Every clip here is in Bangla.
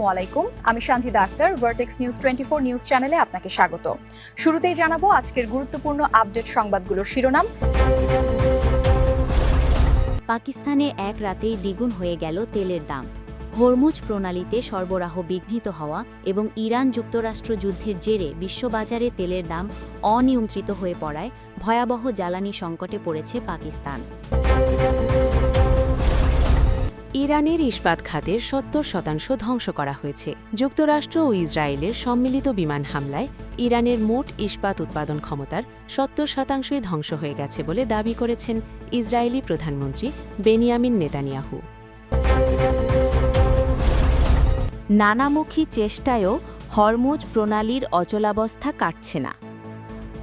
আসসালামু আলাইকুম, আমি Sanjida Akter. Vertex news 24 news চ্যানেলে আপনাকে স্বাগত। শুরুতেই জানাবো আজকের গুরুত্বপূর্ণ আপডেট সংবাদগুলোর শিরোনাম। পাকিস্তানে এক রাতেই দ্বিগুণ হয়ে গেল তেলের দাম। হরমুজ প্রণালীতে সরবরাহ বিঘ্নিত হওয়া এবং ইরান যুক্তরাষ্ট্র যুদ্ধের জেরে বিশ্ববাজারে তেলের দাম অনিয়ন্ত্রিত হয়ে পড়ায় ভয়াবহ জ্বালানি সংকটে পড়েছে পাকিস্তান। ইরানের ইস্পাত খাতের ৭০% ধ্বংস করা হয়েছে। যুক্তরাষ্ট্র ও ইসরায়েলের সম্মিলিত বিমান হামলায় ইরানের মোট ইস্পাত উৎপাদন ক্ষমতার ৭০%ই ধ্বংস হয়ে গেছে বলে দাবি করেছেন ইসরায়েলি প্রধানমন্ত্রী বেনিয়ামিন নেতানিয়াহু। নানামুখী চেষ্টায়ও হরমুজ প্রণালীর অচলাবস্থা কাটছে না।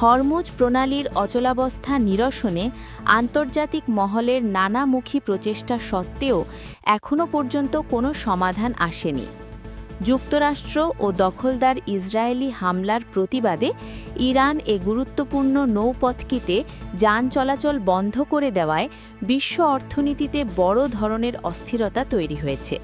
হরমুজ প্রণালীর অচলাবস্থা নিরসনে আন্তর্জাতিক মহলের নানামুখী প্রচেষ্টা সত্ত্বেও এখনও পর্যন্ত কোনো সমাধান আসেনি। যুক্তরাষ্ট্র ও দখলদার ইসরায়েলি হামলার প্রতিবাদে ইরান এ গুরুত্বপূর্ণ নৌপথটিতে যান চলাচল বন্ধ করে দেওয়ায় বিশ্ব অর্থনীতিতে বড় ধরনের অস্থিরতা তৈরি হয়েছে।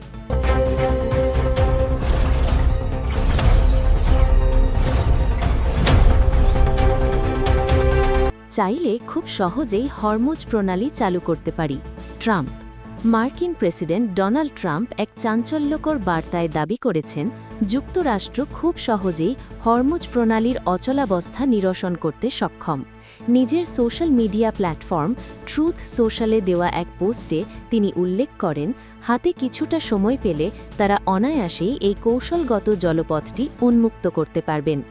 চাইলে খুব সহজেই হরমুজ প্রণালী চালু করতে পারি। ট্রাম্প। মার্কিন প্রেসিডেন্ট ডোনাল্ড ট্রাম্প এক চাঞ্চল্যকর বার্তায় দাবি করেছেন যুক্তরাষ্ট্র খুব সহজেই হরমুজ প্রণালীর অচলাবস্থা নিরসন করতে সক্ষম। নিজের সোশ্যাল মিডিয়া প্ল্যাটফর্ম ট্রুথ সোশ্যালে দেওয়া এক পোস্টে তিনি উল্লেখ করেন, হাতে কিছুটা সময় পেলে তারা অনায়াসেই এই কৌশলগত জলপথটি উন্মুক্ত করতে পারবেন।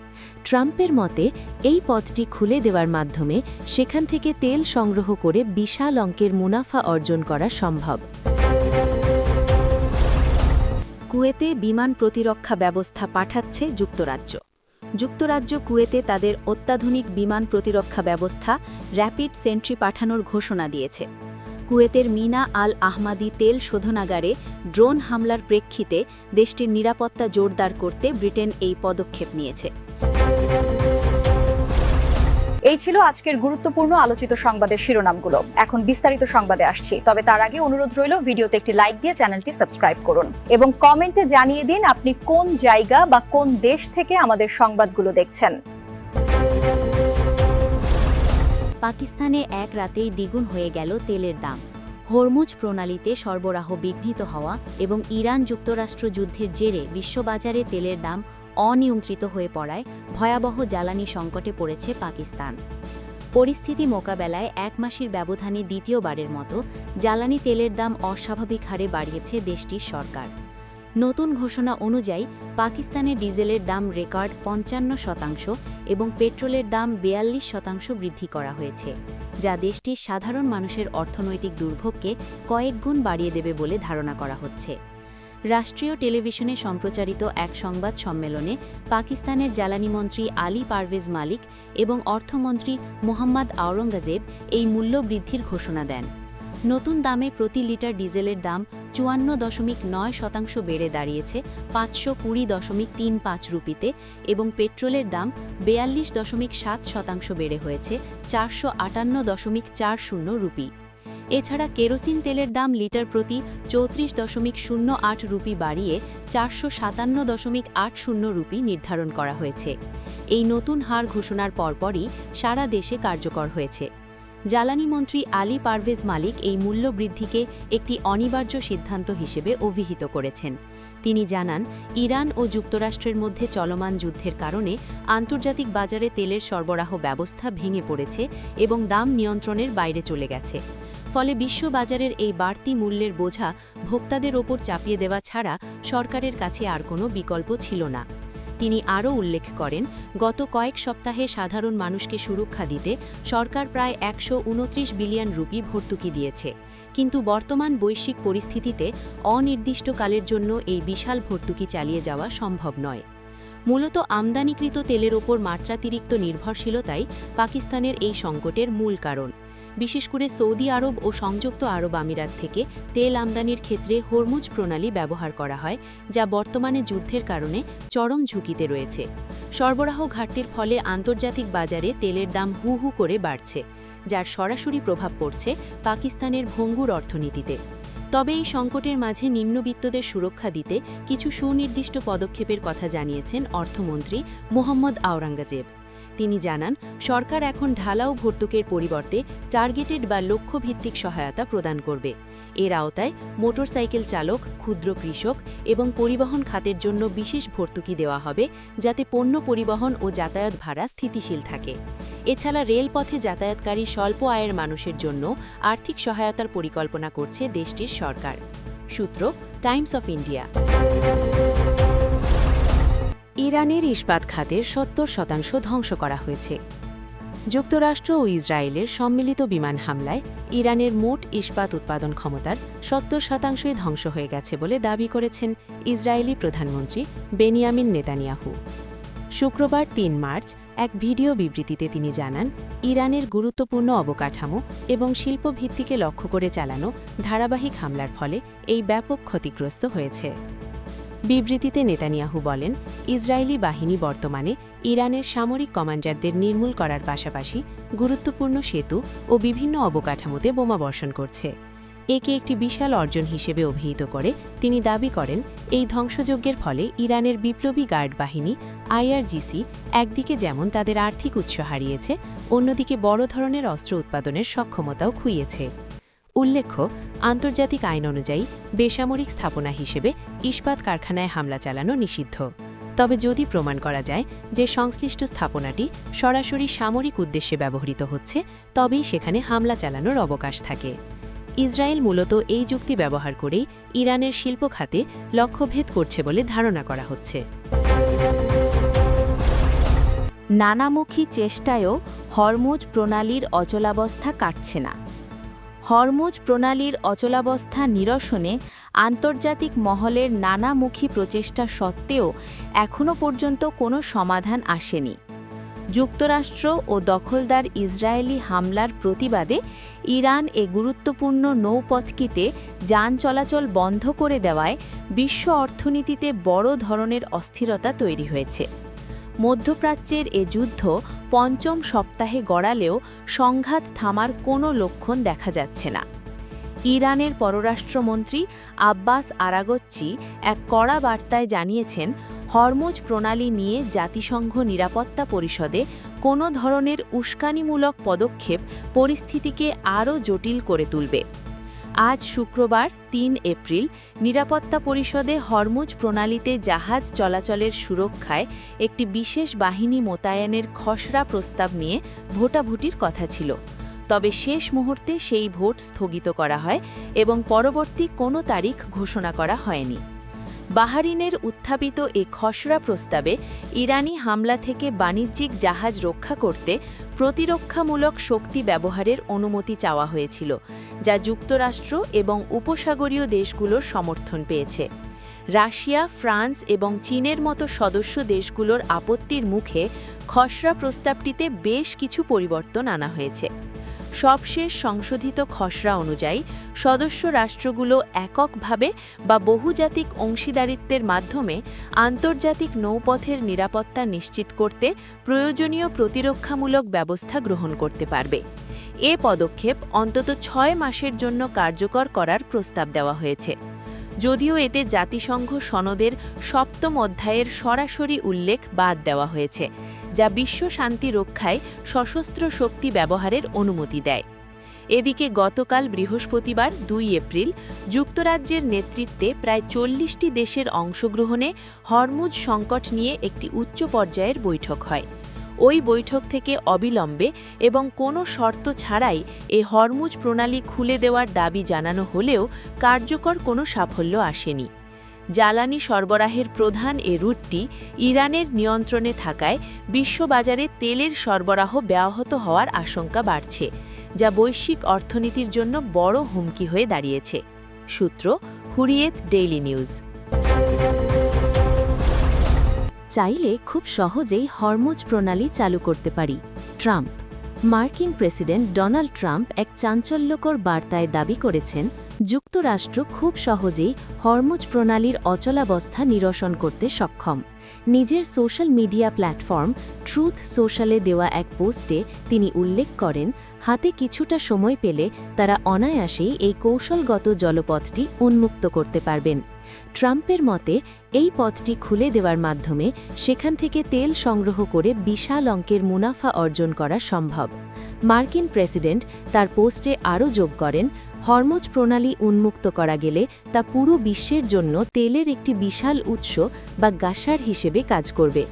ট্রাম্পের মতে এই পথটি খুলে দেওয়ার মাধ্যমে সেখান থেকে তেল সংগ্রহ করে বিশাল অঙ্কের মুনাফা অর্জন করা সম্ভব। কুয়েতে বিমান প্রতিরক্ষা ব্যবস্থা পাঠাচ্ছে যুক্তরাজ্য। যুক্তরাজ্য কুয়েতে তাদের অত্যাধুনিক বিমান প্রতিরক্ষা ব্যবস্থা র্যাপিড সেন্ট্রি পাঠানোর ঘোষণা দিয়েছে। কুয়েতের মিনা আল আহমাদি তেল শোধনাগারে ড্রোন হামলার প্রেক্ষিতে দেশটির নিরাপত্তা জোরদার করতে ব্রিটেন এই পদক্ষেপ নিয়েছে। এই ছিল আজকের গুরুত্বপূর্ণ আলোচিত সংবাদের শিরোনামগুলো। এখন বিস্তারিত সংবাদে আসছি, তবে তার আগে অনুরোধ রইল ভিডিওতে একটি লাইক দিয়ে চ্যানেলটি সাবস্ক্রাইব করুন এবং কমেন্টে জানিয়ে দিন আপনি কোন জায়গা বা কোন দেশ থেকে আমাদের সংবাদগুলো দেখছেন। পাকিস্তানে এক রাতেই দ্বিগুণ হয়ে গেল তেলের দাম। হরমুজ প্রণালীতে সরবরাহ বিঘ্নিত হওয়া এবং ইরান যুক্তরাষ্ট্র যুদ্ধের জেরে বিশ্ববাজারে তেলের দাম অনিয়ন্ত্রিত হয়ে পড়ায় ভয়াবহ জ্বালানি সংকটে পড়েছে পাকিস্তান। পরিস্থিতি মোকাবেলায় এক মাসের ব্যবধানে দ্বিতীয়বারের মতো জ্বালানি তেলের দাম অস্বাভাবিক হারে বাড়িয়েছে দেশটির সরকার। নতুন ঘোষণা অনুযায়ী পাকিস্তানে ডিজেলের দাম রেকর্ড ৫৫% এবং পেট্রোলের দাম ৪২% বৃদ্ধি করা হয়েছে, যা দেশটির সাধারণ মানুষের অর্থনৈতিক দুর্ভোগকে কয়েক গুণ বাড়িয়ে দেবে বলে ধারণা করা হচ্ছে। রাষ্ট্রীয় টেলিভিশনে সম্প্রচারিত এক সংবাদ সম্মেলনে পাকিস্তানের জ্বালানিমন্ত্রী আলী পারভেজ মালিক এবং অর্থমন্ত্রী মোহাম্মদ আওরঙ্গজেব এই মূল্য বৃদ্ধির ঘোষণা দেন। নতুন দামে প্রতি লিটার ডিজেলের দাম ৫৪.৯% বেড়ে দাঁড়িয়েছে ৫২০.৩৫ রুপিতে এবং পেট্রোলের দাম ৪২.৭% বেড়ে হয়েছে ৪৫৮.৪০ রুপি। এছাড়া কেরোসিন তেলের দাম লিটার প্রতি ৩৪.০৮ রুপি বাড়িয়ে ৪৫৭.৮০ রুপি নির্ধারণ করা হয়েছে। এই নতুন হার ঘোষণার পরপরই সারা দেশে কার্যকর হয়েছে। জ্বালানি মন্ত্রী আলী পারভেজ মালিক এই মূল্য বৃদ্ধিকে একটি অনিবার্য সিদ্ধান্ত হিসেবে অভিহিত করেছেন। তিনি জানান, ইরান ও যুক্তরাষ্ট্রের মধ্যে চলমান যুদ্ধের কারণে আন্তর্জাতিক বাজারে তেলের সরবরাহ ব্যবস্থা ভেঙে পড়েছে এবং দাম নিয়ন্ত্রণের বাইরে চলে গেছে। ফলে বিশ্ববাজারের এই বাড়তি মূল্যের বোঝা ভোক্তাদের ওপর চাপিয়ে দেওয়া ছাড়া সরকারের কাছে আর কোনো বিকল্প ছিল না। তিনি আরও উল্লেখ করেন, গত কয়েক সপ্তাহে সাধারণ মানুষকে সুরক্ষা দিতে সরকার প্রায় ১২৯ বিলিয়ন রুপি ভর্তুকি দিয়েছে, কিন্তু বর্তমান বৈশ্বিক পরিস্থিতিতে অনির্দিষ্টকালের জন্য এই বিশাল ভর্তুকি চালিয়ে যাওয়া সম্ভব নয়। মূলত আমদানিকৃত তেলের ওপর মাত্রাতিরিক্ত নির্ভরশীলতাই পাকিস্তানের এই সংকটের মূল কারণ। বিশেষ করে সৌদি আরব ও সংযুক্ত আরব আমিরাত থেকে তেল আমদানির ক্ষেত্রে হরমুজ প্রণালী ব্যবহার করা হয়, যা বর্তমানে যুদ্ধের কারণে চরম ঝুঁকিতে রয়েছে। সরবরাহ ঘাটতির ফলে আন্তর্জাতিক বাজারে তেলের দাম হু হু করে বাড়ছে, যার সরাসরি প্রভাব পড়ছে পাকিস্তানের ভঙ্গুর অর্থনীতিতে। তবে এই সংকটের মাঝে নিম্নবিত্তদের সুরক্ষা দিতে কিছু সুনির্দিষ্ট পদক্ষেপের কথা জানিয়েছেন অর্থমন্ত্রী মোহাম্মদ আওরঙ্গজেব। তিনি জানান, সরকার এখন ঢালাও ভর্তুকির পরিবর্তে টার্গেটেড বা লক্ষ্যভিত্তিক সহায়তা প্রদান করবে। এর আওতায় মোটরসাইকেল চালক, ক্ষুদ্র কৃষক এবং পরিবহন খাতের জন্য বিশেষ ভর্তুকি দেওয়া হবে, যাতে পণ্য পরিবহন ও যাতায়াত ভাড়া স্থিতিশীল থাকে। এছাড়া রেলপথে যাতায়াতকারী স্বল্প আয়ের মানুষের জন্য আর্থিক সহায়তার পরিকল্পনা করছে দেশটির সরকার। সূত্র, টাইমস অফ ইন্ডিয়া। ইরানের ইস্পাত খাতের ৭০% ধ্বংস করা হয়েছে। যুক্তরাষ্ট্র ও ইসরায়েলের সম্মিলিত বিমান হামলায় ইরানের মোট ইস্পাত উৎপাদন ক্ষমতার ৭০%ই ধ্বংস হয়ে গেছে বলে দাবি করেছেন ইসরায়েলি প্রধানমন্ত্রী বেনিয়ামিন নেতানিয়াহু। শুক্রবার ৩ মার্চ এক ভিডিও বিবৃতিতে তিনি জানান, ইরানের গুরুত্বপূর্ণ অবকাঠামো এবং শিল্পভিত্তিকে লক্ষ্য করে চালানো ধারাবাহিক হামলার ফলে এই ব্যাপক ক্ষতিগ্রস্ত হয়েছে। বিবৃতিতে নেতানিয়াহু বলেন, ইসরায়েলি বাহিনী বর্তমানে ইরানের সামরিক কমান্ডারদের নির্মূল করার পাশাপাশি গুরুত্বপূর্ণ সেতু ও বিভিন্ন অবকাঠামোতে বোমাবর্ষণ করছে। একে একটি বিশাল অর্জন হিসেবে অভিহিত করে তিনি দাবি করেন, এই ধ্বংসযজ্ঞের ফলে ইরানের বিপ্লবী গার্ড বাহিনী আইআরজিসি একদিকে যেমন তাদের আর্থিক উৎস হারিয়েছে, অন্যদিকে বড় ধরনের অস্ত্র উৎপাদনের সক্ষমতাও খুইয়েছে। উল্লেখ্য, আন্তর্জাতিক আইন অনুযায়ী বেসামরিক স্থাপনা হিসেবে ইস্পাত কারখানায় হামলা চালানো নিষিদ্ধ। তবে যদি প্রমাণ করা যায় যে সংশ্লিষ্ট স্থাপনাটি সরাসরি সামরিক উদ্দেশ্যে ব্যবহৃত হচ্ছে, তবেই সেখানে হামলা চালানোর অবকাশ থাকে। ইসরায়েল মূলত এই যুক্তি ব্যবহার করেই ইরানের শিল্প খাতে লক্ষ্যভেদ করছে বলে ধারণা করা হচ্ছে। নানামুখী চেষ্টায়ও হরমুজ প্রণালীর অচলাবস্থা কাটছে না। হরমুজ প্রণালীর অচলাবস্থা নিরসনে আন্তর্জাতিক মহলের নানামুখী প্রচেষ্টা সত্ত্বেও এখনও পর্যন্ত কোনো সমাধান আসেনি। যুক্তরাষ্ট্র ও দখলদার ইসরায়েলি হামলার প্রতিবাদে ইরান এ গুরুত্বপূর্ণ নৌপথটিতে যান চলাচল বন্ধ করে দেওয়ায় বিশ্ব অর্থনীতিতে বড় ধরনের অস্থিরতা তৈরি হয়েছে। মধ্যপ্রাচ্যের এ যুদ্ধ পঞ্চম সপ্তাহে গড়ালেও সংঘাত থামার কোনো লক্ষণ দেখা যাচ্ছে না। ইরানের পররাষ্ট্রমন্ত্রী আব্বাস আরাগচ্চি এক কড়া বার্তায় জানিয়েছেন, হরমুজ প্রণালী নিয়ে জাতিসংঘ নিরাপত্তা পরিষদে কোনো ধরনের উস্কানিমূলক পদক্ষেপ পরিস্থিতিকে আরও জটিল করে তুলবে। আজ শুক্রবার ৩ এপ্রিল নিরাপত্তা পরিষদে হরমুজ প্রণালীতে জাহাজ চলাচলের সুরক্ষায় একটি বিশেষ বাহিনী মোতায়েনের খসড়া প্রস্তাব নিয়ে ভোটাভুটির কথা ছিল। তবে শেষ মুহূর্তে সেই ভোট স্থগিত করা হয় এবং পরবর্তী কোনো তারিখ ঘোষণা করা হয়নি। বাহরিনের উত্থাপিত এ খসড়া প্রস্তাবে ইরানি হামলা থেকে বাণিজ্যিক জাহাজ রক্ষা করতে প্রতিরক্ষামূলক শক্তি ব্যবহারের অনুমতি চাওয়া হয়েছিল, যা যুক্তরাষ্ট্র এবং উপসাগরীয় দেশগুলোর সমর্থন পেয়েছে। রাশিয়া, ফ্রান্স এবং চীনের মতো সদস্য দেশগুলোর আপত্তির মুখে খসড়া প্রস্তাবটিতে বেশ কিছু পরিবর্তন আনা হয়েছে। সবশেষ সংশোধিত খসড়া অনুযায়ী সদস্য রাষ্ট্রগুলো এককভাবে বা বহুজাতিক অংশীদারিত্বের মাধ্যমে আন্তর্জাতিক নৌপথের নিরাপত্তা নিশ্চিত করতে প্রয়োজনীয় প্রতিরক্ষামূলক ব্যবস্থা গ্রহণ করতে পারবে। এ পদক্ষেপ অন্তত ৬ মাসের জন্য কার্যকর করার প্রস্তাব দেওয়া হয়েছে। যদিও এতে জাতিসংঘ সনদের ৭ম অধ্যায়ের সরাসরি উল্লেখ বাদ দেওয়া হয়েছে, যা বিশ্ব শান্তি রক্ষায় সশস্ত্র শক্তি ব্যবহারের অনুমতি দেয়। এদিকে গতকাল বৃহস্পতিবার ২ এপ্রিল যুক্তরাজ্যের নেতৃত্বে প্রায় ৪০টি দেশের অংশগ্রহণে হরমুজ সংকট নিয়ে একটি উচ্চ পর্যায়ের বৈঠক হয়। ওই বৈঠক থেকে অবিলম্বে এবং কোনো শর্ত ছাড়াই এ হরমুজ প্রণালী খুলে দেওয়ার দাবি জানানো হলেও কার্যকর কোনো সাফল্য আসেনি। জ্বালানি সরবরাহের প্রধান এ রুটটি ইরানের নিয়ন্ত্রণে থাকায় বিশ্ববাজারে তেলের সরবরাহ ব্যাহত হওয়ার আশঙ্কা বাড়ছে, যা বৈশ্বিক অর্থনীতির জন্য বড় হুমকি হয়ে দাঁড়িয়েছে। সূত্র, হুরিয়েত ডেইলি নিউজ। চাইলে খুব সহজেই হরমুজ প্রণালী চালু করতে পারি। ট্রাম্প। মার্কিন প্রেসিডেন্ট ডোনাল্ড ট্রাম্প এক চাঞ্চল্যকর বার্তায় দাবি করেছেন, যুক্তরাষ্ট্র খুব সহজেই হরমুজ প্রণালীর অচলাবস্থা নিরসন করতে সক্ষম। নিজের সোশ্যাল মিডিয়া প্ল্যাটফর্ম ট্রুথ সোশ্যালে দেওয়া এক পোস্টে তিনি উল্লেখ করেন, হাতে কিছুটা সময় পেলে তারা অনায়াসেই এই কৌশলগত জলপথটি উন্মুক্ত করতে পারবেন। ট্রাম্পের মতে এই পথটি খুলে দেওয়ার মাধ্যমে সেখান থেকে তেল সংগ্রহ করে বিশাল অঙ্কের মুনাফা অর্জন করা সম্ভব। মার্কিন প্রেসিডেন্ট তার পোস্টে আরও যোগ করেন, হরমুজ প্রণালী উন্মুক্ত করা গেলে তা পুরো বিশ্বের জন্য তেলের একটি বিশাল উৎস বা গাসার হিসেবে কাজ করবে।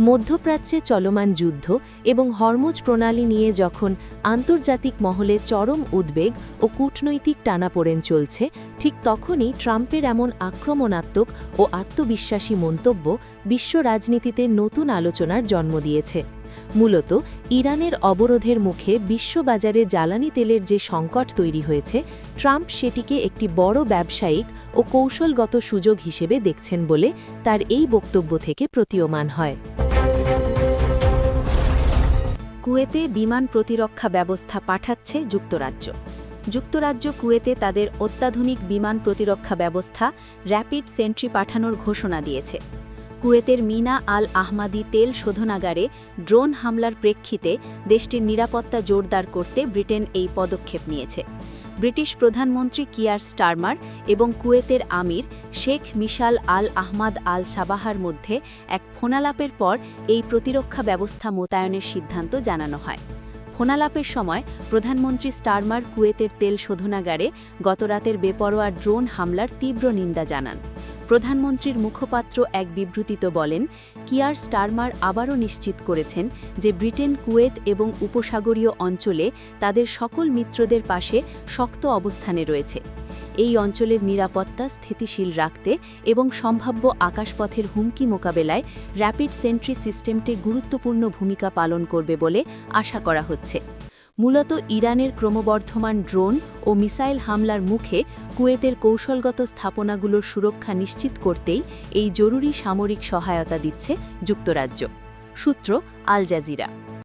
মধ্যপ্রাচ্যে চলমান যুদ্ধ এবং হরমুজ প্রণালী নিয়ে যখন আন্তর্জাতিক মহলে চরম উদ্বেগ ও কূটনৈতিক টানাপোড়েন চলছে, ঠিক তখনই ট্রাম্পের এমন আক্রমণাত্মক ও আত্মবিশ্বাসী মন্তব্য বিশ্ব রাজনীতিতে নতুন আলোচনার জন্ম দিয়েছে। মূলত ইরানের অবরোধের মুখে বিশ্ববাজারে জ্বালানি তেলের যে সংকট তৈরি হয়েছে, ট্রাম্প সেটিকে একটি বড় ব্যবসায়িক ও কৌশলগত সুযোগ হিসেবে দেখছেন বলে তার এই বক্তব্য থেকে প্রতীয়মান হয়। কুয়েতে বিমান প্রতিরক্ষা ব্যবস্থা পাঠাচ্ছে যুক্তরাজ্য। যুক্তরাজ্য কুয়েতে তাদের অত্যাধুনিক বিমান প্রতিরক্ষা ব্যবস্থা র্যাপিড সেন্ট্রি পাঠানোর ঘোষণা দিয়েছে। কুয়েতের মিনা আল আহমাদি তেল শোধনাগারে ড্রোন হামলার প্রেক্ষিতে দেশটির নিরাপত্তা জোরদার করতে ব্রিটেন এই পদক্ষেপ নিয়েছে। ব্রিটিশ প্রধানমন্ত্রী কিয়ার স্টারমার এবং কুয়েতের আমির শেখ মিশাল আল আহমাদ আল সাবাহার মধ্যে এক ফোনালাপের পর এই প্রতিরক্ষা ব্যবস্থা মোতায়েনের সিদ্ধান্ত জানানো হয়। ফোনালাপের সময় প্রধানমন্ত্রী স্টারমার কুয়েতের তেল শোধনাগারে গতরাতের বেপরোয়া ড্রোন হামলার তীব্র নিন্দা জানান। প্রধানমন্ত্রীর মুখপাত্র এক বিবৃতিতে বলেন, কিয়ার স্টারমার আবারও নিশ্চিত করেছেন যে ব্রিটেন কুয়েত এবং উপসাগরীয় অঞ্চলে তাদের সকল মিত্রদের পাশে শক্ত অবস্থানে রয়েছে। এই অঞ্চলের নিরাপত্তা স্থিতিশীল রাখতে এবং সম্ভাব্য আকাশপথের হুমকি মোকাবেলায় র্যাপিড সেন্ট্রি সিস্টেমটি গুরুত্বপূর্ণ ভূমিকা পালন করবে বলে আশা করা হচ্ছে। মূলত ইরানের ক্রমবর্ধমান ড্রোন ও মিসাইল হামলার মুখে কুয়েতের কৌশলগত স্থাপনাগুলোর সুরক্ষা নিশ্চিত করতেই এই জরুরি সামরিক সহায়তা দিচ্ছে যুক্তরাজ্য। সূত্র আল জাজিরা।